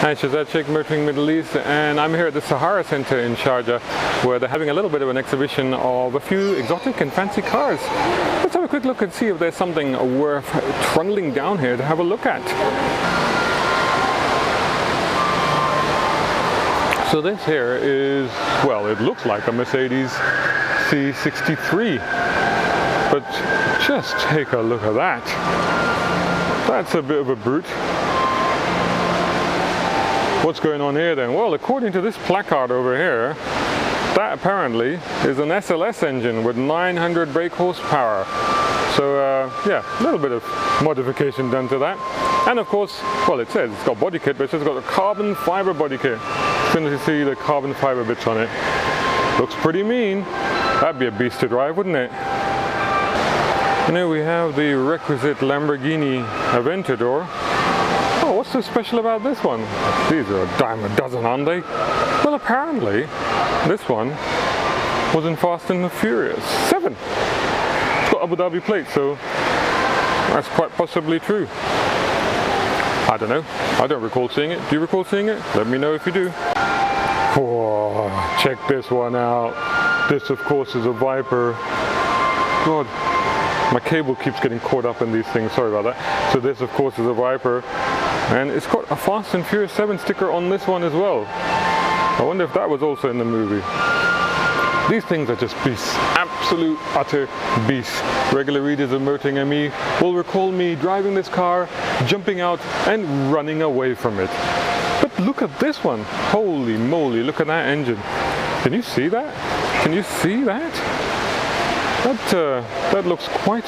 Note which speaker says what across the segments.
Speaker 1: Hi, Sharjah Sheikh, Motoring Middle East, and I'm here at the Sahara Center in Sharjah, where they're having a little bit of an exhibition of a few exotic and fancy cars. Let's have a quick look and see if there's something worth trundling down here to have a look at. So this here is, well, it looks like a Mercedes C63, but just take a look at that. That's a bit of a brute. What's going on here then? Well, according to this placard over here, that apparently is an SLS engine with 900 brake horsepower. So yeah, a little bit of modification done to that. And of course, well, it says it's got body kit, but it's just got a carbon fiber body kit. As soon as you see the carbon fiber bits on it, looks pretty mean. That'd be a beast to drive, wouldn't it? And here we have the requisite Lamborghini Aventador. Oh, what's so special about this one? These are a dime a dozen, aren't they? Well, apparently this one was in Fast and the Furious 7. It's got Abu Dhabi plates, so that's quite possibly true. I don't know. I don't recall seeing it. Do you recall seeing it? Let me know if you do. Whoa, check this one out. This, of course, is a Viper. God, my cable keeps getting caught up in these things. Sorry about that. So this, of course, is a Viper. And it's got a Fast and Furious 7 sticker on this one as well. I wonder if that was also in the movie. These things are just beasts. Absolute, utter beasts. Regular readers of Motoring ME will recall me driving this car, jumping out and running away from it. But look at this one. Holy moly, look at that engine. Can you see that? Can you see that? That looks quite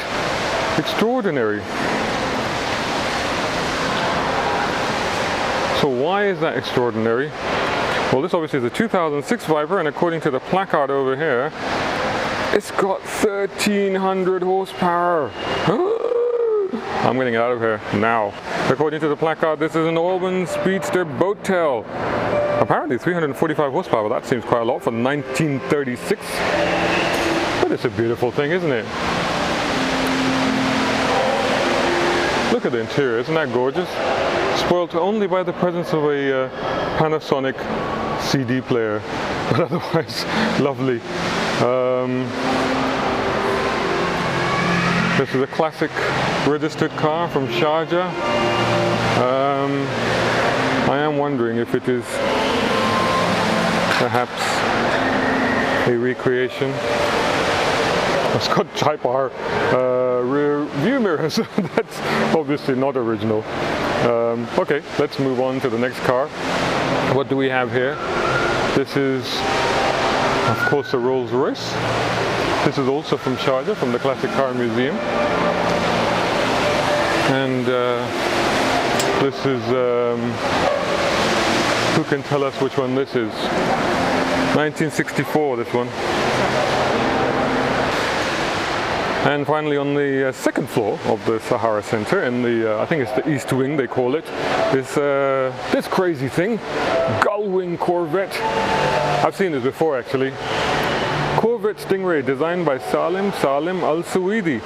Speaker 1: extraordinary. So why is that extraordinary? Well, this obviously is a 2006 Viper, and according to the placard over here, it's got 1300 horsepower. I'm getting out of here now. According to the placard, this is an Auburn Speedster boat tail. Apparently 345 horsepower. That seems quite a lot for 1936. But it's a beautiful thing, isn't it? Look at the interior, isn't that gorgeous? Spoilt only by the presence of a Panasonic CD player, but otherwise lovely. This is a classic registered car from Sharjah. I am wondering if it is perhaps a recreation. It's got Type R rear view mirrors. That's obviously not original. Okay, let's move on to the next car. What do we have here? This is, of course, a Rolls Royce. This is also from Sharjah, from the Classic Car Museum. And this is, who can tell us which one this is? 1964, this one. And finally, on the second floor of the Sahara Center, in the, I think it's the East Wing they call it, is this crazy thing, Gullwing Corvette. I've seen this before actually. Corvette Stingray, designed by Salim Al-Suwaidi.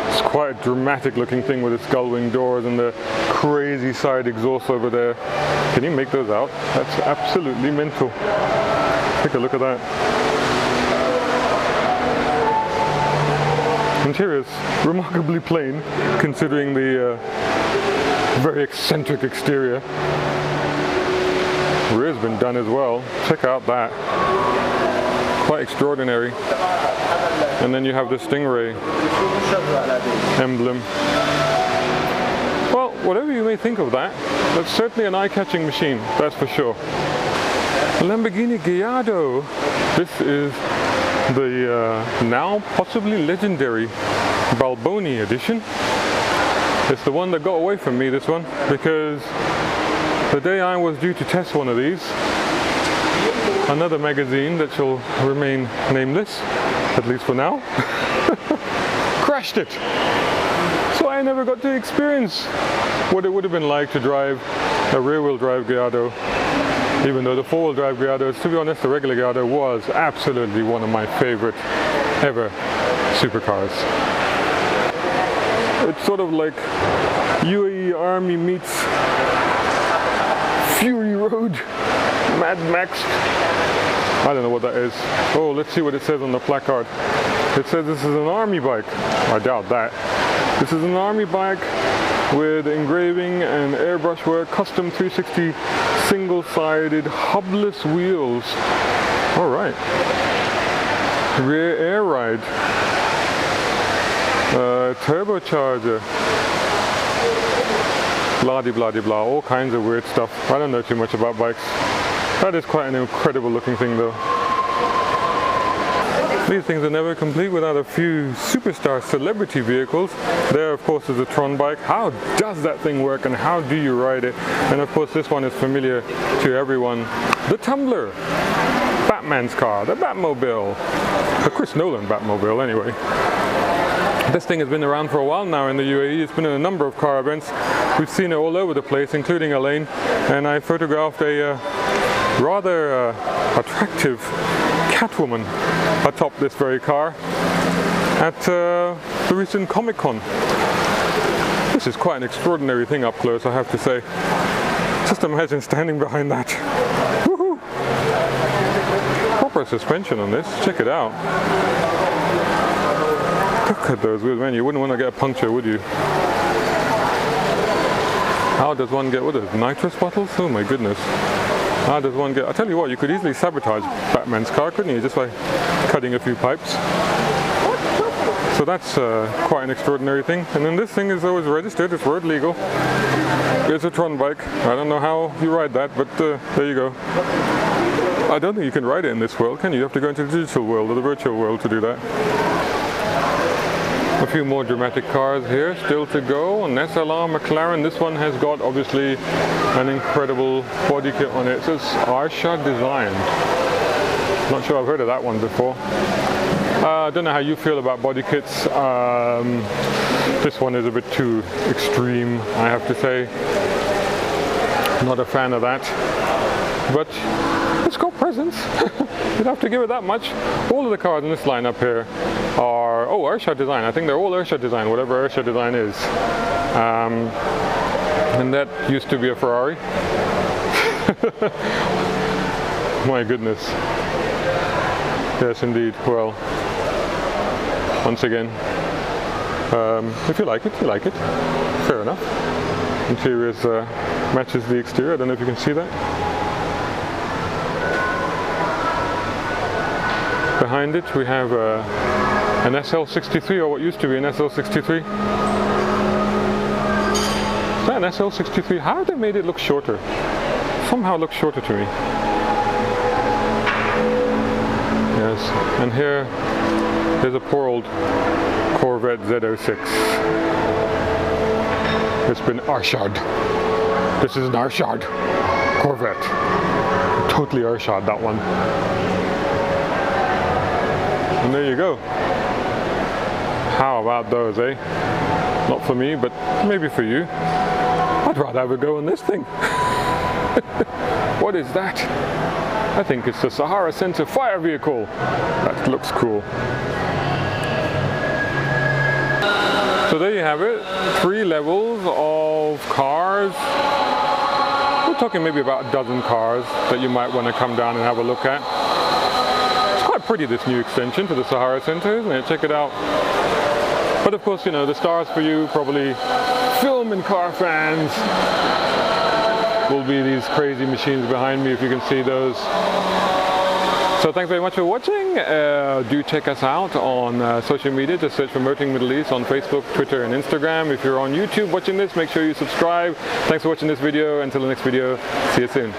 Speaker 1: It's quite a dramatic looking thing with its gullwing doors and the crazy side exhaust over there. Can you make those out? That's absolutely mental. Take a look at that. Interior is remarkably plain, considering the very eccentric exterior. Rear's been done as well. Check out that. Quite extraordinary. And then you have the Stingray emblem. Well, whatever you may think of that, that's certainly an eye-catching machine, that's for sure. Lamborghini Gallardo. This is the now possibly legendary Balboni edition. It's the one that got away from me, this one, because the day I was due to test one of these, another magazine that shall remain nameless, at least for now, crashed it. So I never got to experience what it would have been like to drive a rear-wheel drive Gallardo. Even though the four-wheel drive Gallardos, to be honest, the regular Gallardo was absolutely one of my favorite ever supercars. It's sort of like UAE Army meets Fury Road, Mad Max. I don't know what that is. Oh, let's see what it says on the placard. It says this is an army bike. I doubt that. This is an army bike with engraving and airbrush work, custom 360 single-sided hubless wheels. All right. Rear air ride. Turbocharger. Blah de blah de blah. All kinds of weird stuff. I don't know too much about bikes. That is quite an incredible looking thing though. These things are never complete without a few superstar celebrity vehicles. There of course is a Tron bike. How does that thing work and how do you ride it? And of course this one is familiar to everyone. The Tumbler. Batman's car. The Batmobile. The Chris Nolan Batmobile anyway. This thing has been around for a while now in the UAE. It's been in a number of car events. We've seen it all over the place, including Elaine. And I photographed a rather attractive Catwoman atop this very car at the recent Comic-Con. This is quite an extraordinary thing up close, I have to say. Just imagine standing behind that. Woohoo! Proper suspension on this, check it out. Look at those wheels, man, you wouldn't want to get a puncture, would you? How does one get, what are those, nitrous bottles? Oh my goodness. How does one get, I'll tell you what, you could easily sabotage Batman's car, couldn't you, just by cutting a few pipes. So that's quite an extraordinary thing. And then this thing is always registered, it's road legal. It's a Tron bike. I don't know how you ride that, but there you go. I don't think you can ride it in this world, can you? You have to go into the digital world or the virtual world to do that. A few more dramatic cars here, still to go. An Slr Mclaren. This one has got obviously an incredible body kit on it. It says Sharjah design. Not sure I've heard of that one before. I don't know how you feel about body kits. This one is a bit too extreme, I have to say. Not a fan of that. But it's got presence. You'd have to give it that much. All of the cars in this lineup here are, oh, Sharjah design. I think they're all Sharjah design, whatever Sharjah design is. And that used to be a Ferrari. My goodness. Yes, indeed. Well, once again, if you like it, you like it. Fair enough. Interior matches the exterior. I don't know if you can see that. Behind it we have an SL63, or what used to be an SL63. Is that an SL63? How have they made it look shorter? Somehow it looks shorter to me. Yes, and here there's a poor old Corvette Zo6. It's been Arshad. This is an Arshad Corvette. Totally Arshad, that one. And there you go. How about those, eh? Not for me, but maybe for you. I'd rather have a go on this thing. What is that? I think it's the Sahara Center fire vehicle. That looks cool. So there you have it. 3 levels of cars. We're talking maybe about a dozen cars that you might want to come down and have a look at. Pretty, this new extension to the Sahara Center, isn't it? Check it out. But of course, you know, the stars for you, probably film and car fans, will be these crazy machines behind me, if you can see those. So thanks very much for watching. Do check us out on social media. Just search for Motoring Middle East on Facebook, Twitter and Instagram. If you're on YouTube watching this, make sure you subscribe. Thanks for watching this video. Until the next video, see you soon.